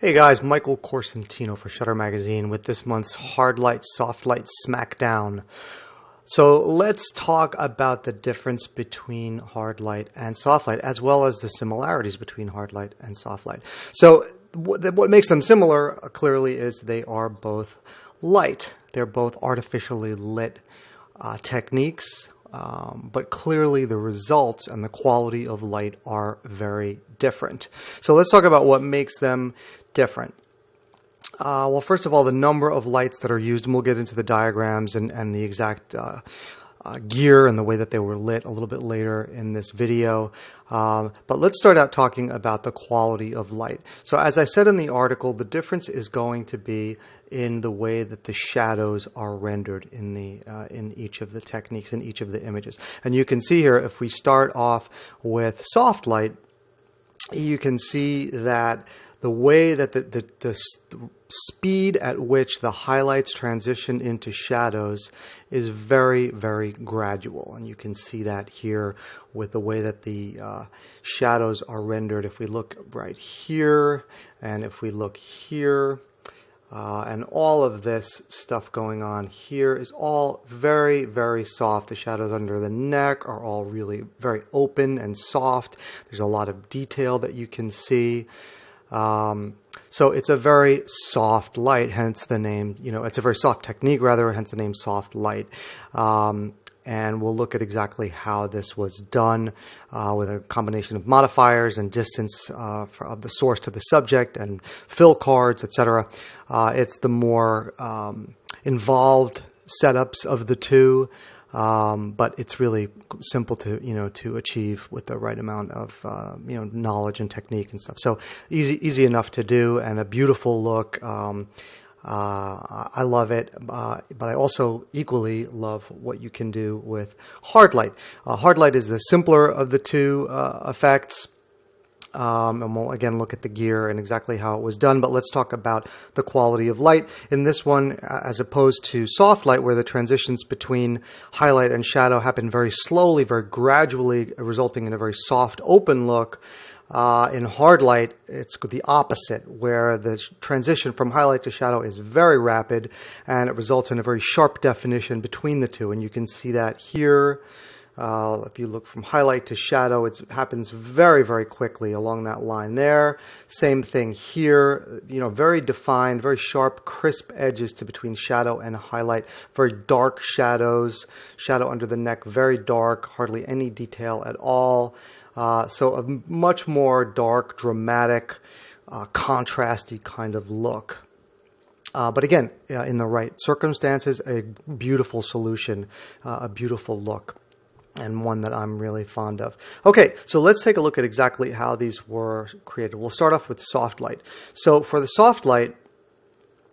Hey guys, Michael Corsentino for Shutter Magazine with this month's Hard Light, Soft Light Smackdown. So let's talk about the difference between hard light and soft light, as well as the similarities between hard light and soft light. So what makes them similar, clearly, is they are both light. They're both artificially lit techniques. But clearly the results and the quality of light are very different. So let's talk about what makes them different. Well, first of all, the number of lights that are used, and we'll get into the diagrams and the exact gear and the way that they were lit a little bit later in this video. But let's start out talking about the quality of light. So as I said in the article, the difference is going to be in the way that the shadows are rendered in each of the techniques, in each of the images. And you can see here, if we start off with soft light, you can see that the way that the speed at which the highlights transition into shadows is very, very gradual. And you can see that here with the way that the shadows are rendered. If we look right here, and if we look here, and all of this stuff going on here is all very, very soft. The shadows under the neck are all really very open and soft. There's a lot of detail that you can see. So it's a very soft light, hence the name, it's a very soft technique rather, hence the name soft light. And we'll look at exactly how this was done with a combination of modifiers and distance of the source to the subject and fill cards, etc. It's the more involved setups of the two. But it's really simple to achieve with the right amount of knowledge and technique and stuff. So easy enough to do, and a beautiful look. I love it, but I also equally love what you can do with hard light. Hard light is the simpler of the two effects. And we'll again look at the gear and exactly how it was done, but let's talk about the quality of light. In this one, as opposed to soft light, where the transitions between highlight and shadow happen very slowly, very gradually, resulting in a very soft, open look, in hard light, it's the opposite, where the transition from highlight to shadow is very rapid, and it results in a very sharp definition between the two. And you can see that here. If you look from highlight to shadow, it happens very, very quickly along that line there. Same thing here, very defined, very sharp, crisp edges between shadow and highlight. Very dark shadows, shadow under the neck, very dark, hardly any detail at all. So a much more dark, dramatic, contrasty kind of look. But again, in the right circumstances, a beautiful solution, a beautiful look, and one that I'm really fond of. Okay, so let's take a look at exactly how these were created. We'll start off with soft light. So for the soft light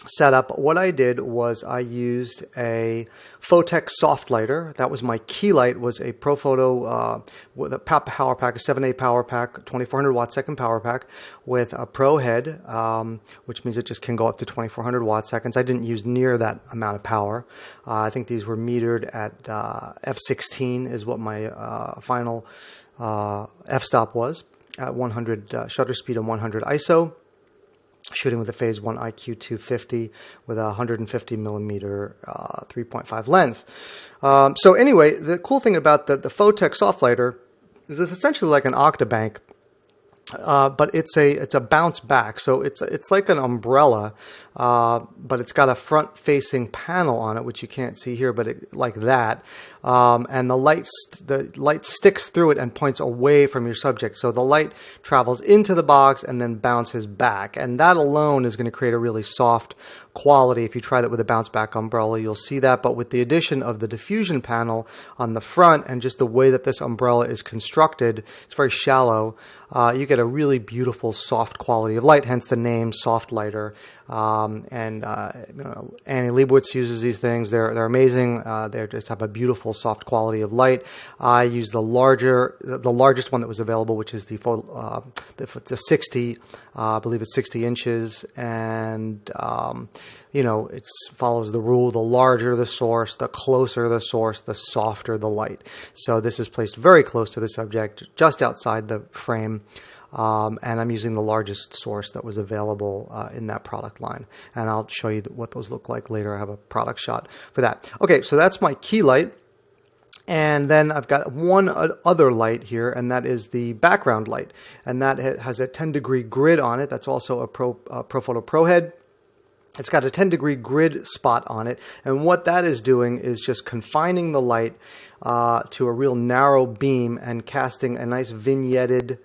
setup, what I did was I used a Photech soft lighter. That was my key light, was a Profoto with a power pack, a 7A power pack, 2400 watt second power pack with a Pro head, which means it just can go up to 2400 watt seconds. I didn't use near that amount of power. I think these were metered at f16 is what my final f-stop was, at 100 shutter speed and 100 ISO. Shooting with a phase 1 IQ 250 with a 150 millimeter 3.5 lens. So anyway, the cool thing about the Photech soft lighter is it's essentially like an Octabank, but it's a bounce back. So it's like an umbrella, but it's got a front facing panel on it, which you can't see here, but like that. And the light sticks through it and points away from your subject. So the light travels into the box and then bounces back. And that alone is going to create a really soft quality. If you try that with a bounce back umbrella, you'll see that. But with the addition of the diffusion panel on the front and just the way that this umbrella is constructed, it's very shallow. You get a really beautiful soft quality of light, hence the name soft lighter. Annie Leibowitz uses these things. They're amazing. They just have a beautiful soft quality of light. I use the largest one that was available, which is the 60. I believe it's 60 inches, and it follows the rule: the larger the source, the closer the source, the softer the light. So this is placed very close to the subject, just outside the frame. and I'm using the largest source that was available in that product line. And I'll show you what those look like later. I have a product shot for that. Okay, so that's my key light. And then I've got one other light here, and that is the background light. And that has a 10-degree grid on it. That's also a Profoto Pro head. It's got a 10-degree grid spot on it. And what that is doing is just confining the light to a real narrow beam and casting a nice vignetted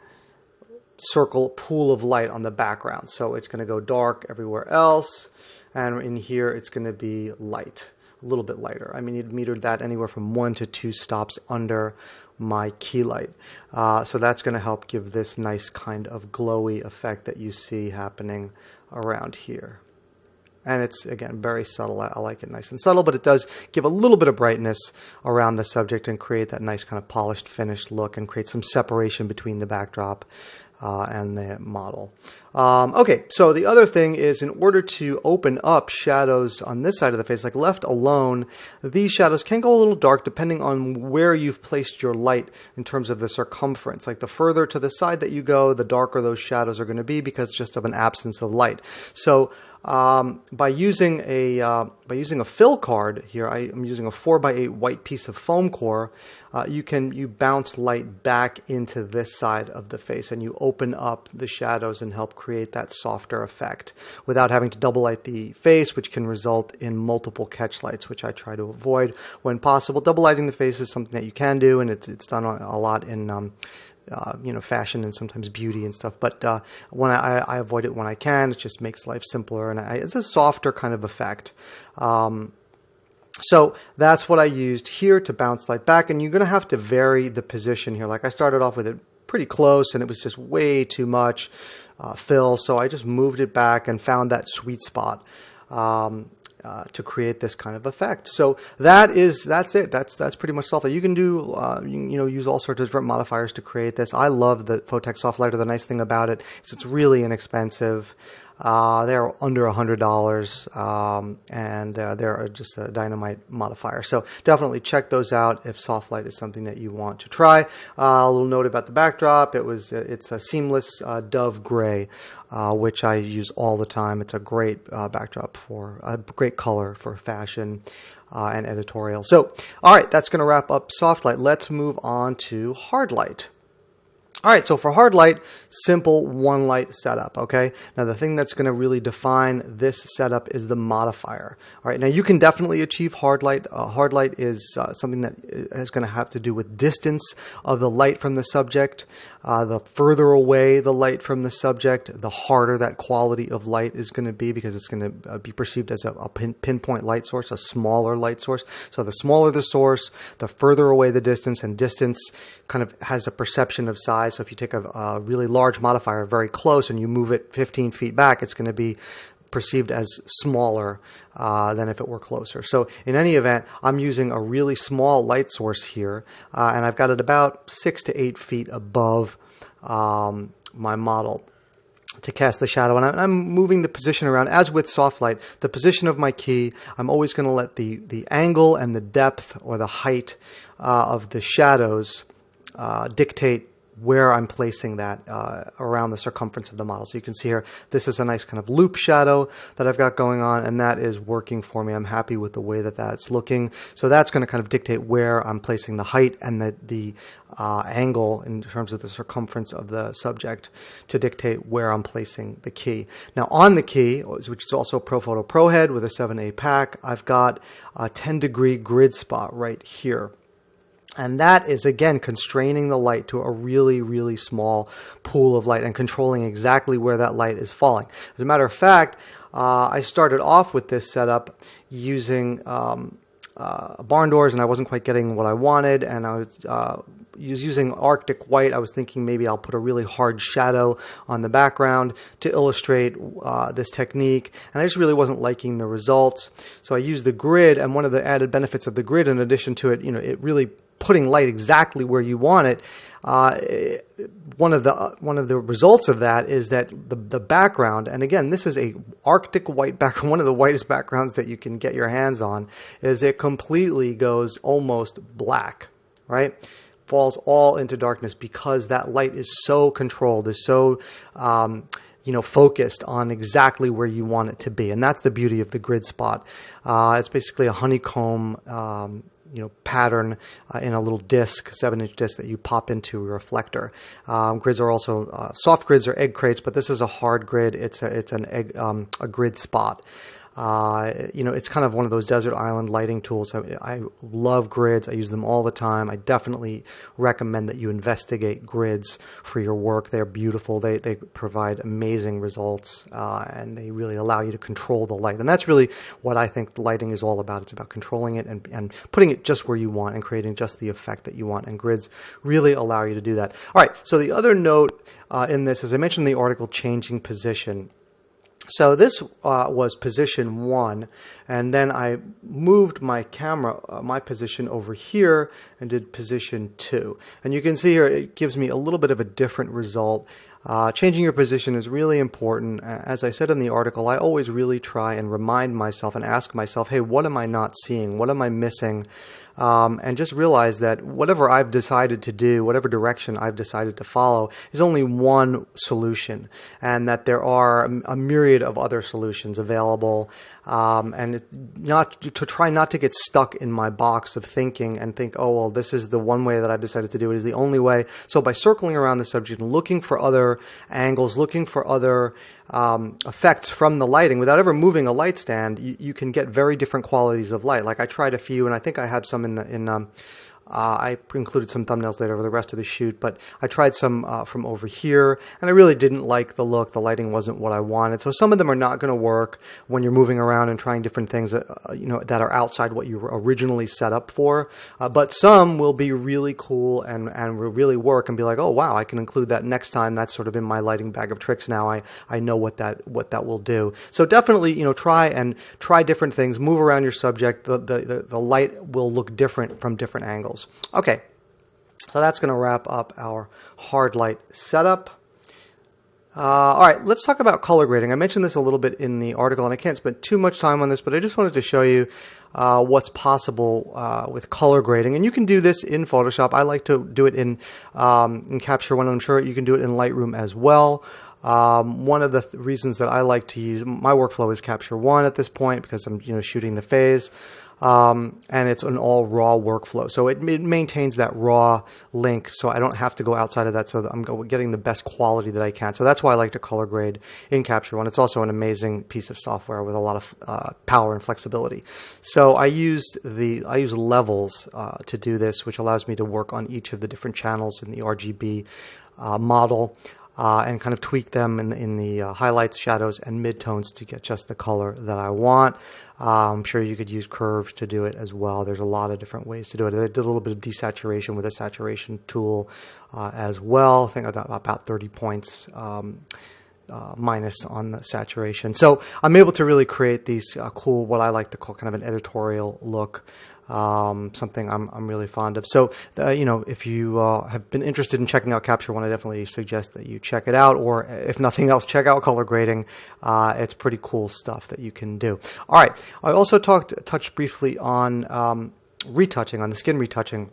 circle pool of light on the background. So it's going to go dark everywhere else. And in here, it's going to be light. A little bit lighter. I mean, you'd metered that anywhere from 1 to 2 stops under my key light. So that's going to help give this nice kind of glowy effect that you see happening around here. And it's, again, very subtle. I like it nice and subtle, but it does give a little bit of brightness around the subject and create that nice kind of polished, finished look and create some separation between the backdrop and the model. Okay, so the other thing is, in order to open up shadows on this side of the face, like left alone, these shadows can go a little dark depending on where you've placed your light in terms of the circumference. Like the further to the side that you go, the darker those shadows are going to be because just of an absence of light. So by using a fill card here, I'm using a 4x8 white piece of foam core. You bounce light back into this side of the face, and you open up the shadows and help create that softer effect without having to double light the face, which can result in multiple catch lights, which I try to avoid when possible. Double lighting the face is something that you can do, and it's done a lot in fashion and sometimes beauty and stuff. But when I avoid it when I can. It just makes life simpler, and it's a softer kind of effect. So that's what I used here to bounce light back, and you're going to have to vary the position here. Like I started off with it pretty close, and it was just way too much fill, so I just moved it back and found that sweet spot to create this kind of effect. So that's it. That's pretty much soft light. You can do use all sorts of different modifiers to create this. I love the Photex soft lighter. The nice thing about it is it's really inexpensive. They're under $100, and they're just a dynamite modifier. So definitely check those out if soft light is something that you want to try. A little note about the backdrop: it's a seamless dove gray, which I use all the time. It's a great backdrop for a great color for fashion and editorial. So, all right, that's going to wrap up soft light. Let's move on to hard light. All right, so for hard light, simple one light setup, okay? Now the thing that's going to really define this setup is the modifier. All right, now you can definitely achieve hard light. Hard light is something that is going to have to do with distance of the light from the subject. The further away the light from the subject, the harder that quality of light is going to be, because it's going to be perceived as a pinpoint light source, a smaller light source. So the smaller the source, the further away the distance, and distance kind of has a perception of size. So if you take a really large modifier very close and you move it 15 feet back, it's going to be perceived as smaller than if it were closer. So in any event, I'm using a really small light source here, and I've got it about 6 to 8 feet above my model to cast the shadow. And I'm moving the position around. As with soft light, the position of my key, I'm always going to let the angle and the depth or the height of the shadows dictate where I'm placing that around the circumference of the model. So you can see here, this is a nice kind of loop shadow that I've got going on, and that is working for me. I'm happy with the way that that's looking. So that's going to kind of dictate where I'm placing the height and the angle in terms of the circumference of the subject to dictate where I'm placing the key. Now on the key, which is also a Profoto Pro head with a 7A pack, I've got a 10-degree grid spot right here. And that is, again, constraining the light to a really, really small pool of light and controlling exactly where that light is falling. As a matter of fact, I started off with this setup using barn doors, and I wasn't quite getting what I wanted, and I was using Arctic white. I was thinking maybe I'll put a really hard shadow on the background to illustrate this technique, and I just really wasn't liking the results. So I used the grid, and one of the added benefits of the grid, in addition to it, it really putting light exactly where you want it. One of the results of that is that the background, and again, this is a Arctic white background, one of the whitest backgrounds that you can get your hands on, is it completely goes almost black, right? falls all into darkness because that light is so controlled, is so focused on exactly where you want it to be. And that's the beauty of the grid spot. It's basically a honeycomb pattern in a little disc, 7-inch disc that you pop into a reflector. Grids are also soft grids or egg crates, but this is a hard grid. It's a grid spot. It's kind of one of those desert island lighting tools. I love grids. I use them all the time. I definitely recommend that you investigate grids for your work. They're beautiful. They provide amazing results, and they really allow you to control the light. And that's really what I think lighting is all about. It's about controlling it and putting it just where you want and creating just the effect that you want. And grids really allow you to do that. All right. So the other note in this, as I mentioned in the article, changing position. So this was position 1, and then I moved my camera, my position over here, and did position 2. And you can see here it gives me a little bit of a different result. Changing your position is really important. As I said in the article, I always really try and remind myself and ask myself, hey, what am I not seeing? What am I missing? And just realize that whatever I've decided to do, whatever direction I've decided to follow, is only one solution, and that there are a myriad of other solutions available. And to try not to get stuck in my box of thinking and think, oh, well, this is the one way that I've decided to do it, is the only way. So by circling around the subject and looking for other angles, looking for other effects from the lighting without ever moving a light stand, you can get very different qualities of light. Like I tried a few, and I think I have some I included some thumbnails later for the rest of the shoot, but I tried some from over here, and I really didn't like the look. The lighting wasn't what I wanted. So some of them are not going to work when you're moving around and trying different things that are outside what you were originally set up for. But some will be really cool and will really work and be like, oh wow, I can include that next time. That's sort of in my lighting bag of tricks now. I know what that will do. So definitely, try different things. Move around your subject. The light will look different from different angles. Okay, so that's going to wrap up our hard light setup. All right, let's talk about color grading. I mentioned this a little bit in the article, and I can't spend too much time on this, but I just wanted to show you what's possible with color grading. And you can do this in Photoshop. I like to do it in Capture One, and I'm sure you can do it in Lightroom as well. One of the reasons that I like to use my workflow is Capture One at this point because I'm shooting the phase. And it's an all raw workflow. So it maintains that raw link, so I don't have to go outside of that, so that I'm getting the best quality that I can. So that's why I like to color grade in Capture One. It's also an amazing piece of software with a lot of power and flexibility. So I use levels to do this, which allows me to work on each of the different channels in the RGB model. And kind of tweak them in the highlights, shadows, and midtones to get just the color that I want. I'm sure you could use curves to do it as well. There's a lot of different ways to do it. I did a little bit of desaturation with a saturation tool as well. I think I got about 30 points minus on the saturation. So I'm able to really create these cool, what I like to call kind of an editorial look. Something I'm really fond of. So, if you have been interested in checking out Capture One, I definitely suggest that you check it out, or if nothing else, check out color grading. It's pretty cool stuff that you can do. All right. I also touched briefly on retouching, on the skin retouching.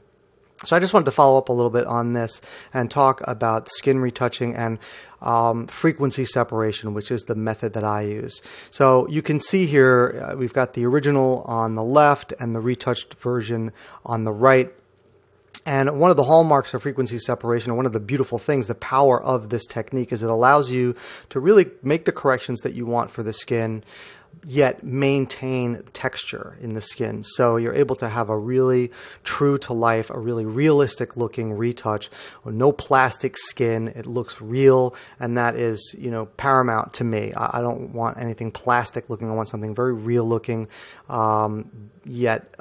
So I just wanted to follow up a little bit on this and talk about skin retouching and frequency separation, which is the method that I use. So you can see here we've got the original on the left and the retouched version on the right. And one of the hallmarks of frequency separation, and one of the beautiful things, the power of this technique, is it allows you to really make the corrections that you want for the skin, yet maintain texture in the skin. So you're able to have a really true to life, a really realistic looking retouch. No plastic skin. It looks real, and that is, paramount to me. I don't want anything plastic looking. I want something very real looking, yet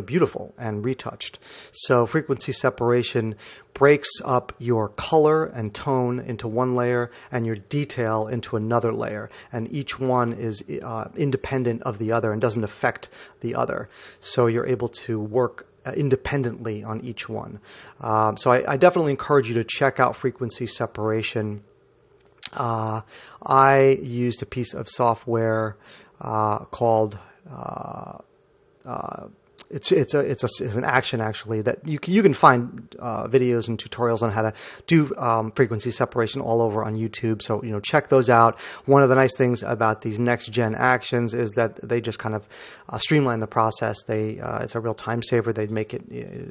beautiful and retouched. So frequency separation breaks up your color and tone into one layer and your detail into another layer, and each one is independent of the other and doesn't affect the other. So you're able to work independently on each one. So I definitely encourage you to check out frequency separation. I used a piece of software called it's an action actually that you can find videos and tutorials on how to do frequency separation all over on YouTube. So check those out. One of the nice things about these next gen actions is that they just kind of streamline the process. It's a real time saver. They make it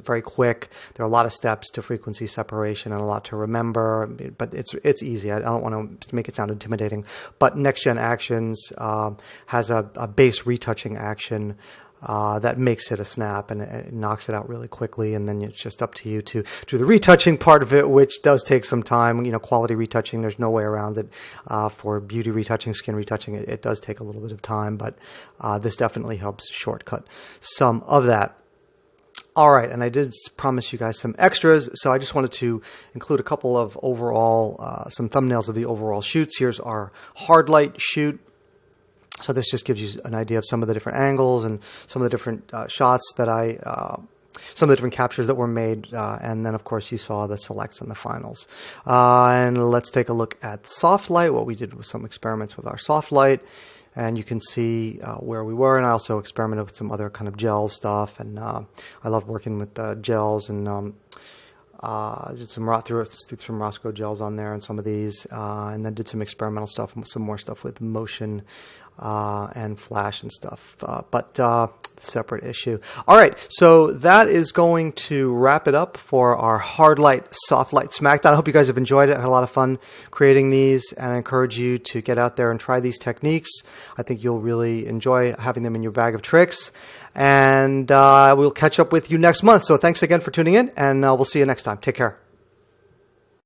very quick. There are a lot of steps to frequency separation and a lot to remember, but it's easy. I don't want to make it sound intimidating, but next gen actions has a base retouching action that makes it a snap, and it knocks it out really quickly, and then it's just up to you to do the retouching part of it, which does take some time. Quality retouching, there's no way around it. For beauty retouching, skin retouching, it does take a little bit of time, but this definitely helps shortcut some of that. All right, and I did promise you guys some extras, so I just wanted to include a couple of overall, some thumbnails of the overall shoots. Here's our hard light shoot. So this just gives you an idea of some of the different angles and some of the different shots that some of the different captures that were made. And then, of course, you saw the selects and the finals. And let's take a look at soft light, what we did with some experiments with our soft light. And you can see where we were. And I also experimented with some other kind of gel stuff. And I love working with gels and did some Roscoe gels on there and some of these, and then did some experimental stuff, some more stuff with motion and flash and stuff, but separate issue. All right, so that is going to wrap it up for our hard light, soft light Smackdown. I hope you guys have enjoyed it. I had a lot of fun creating these, and I encourage you to get out there and try these techniques. I think you'll really enjoy having them in your bag of tricks. And we'll catch up with you next month. So thanks again for tuning in, and we'll see you next time. Take care.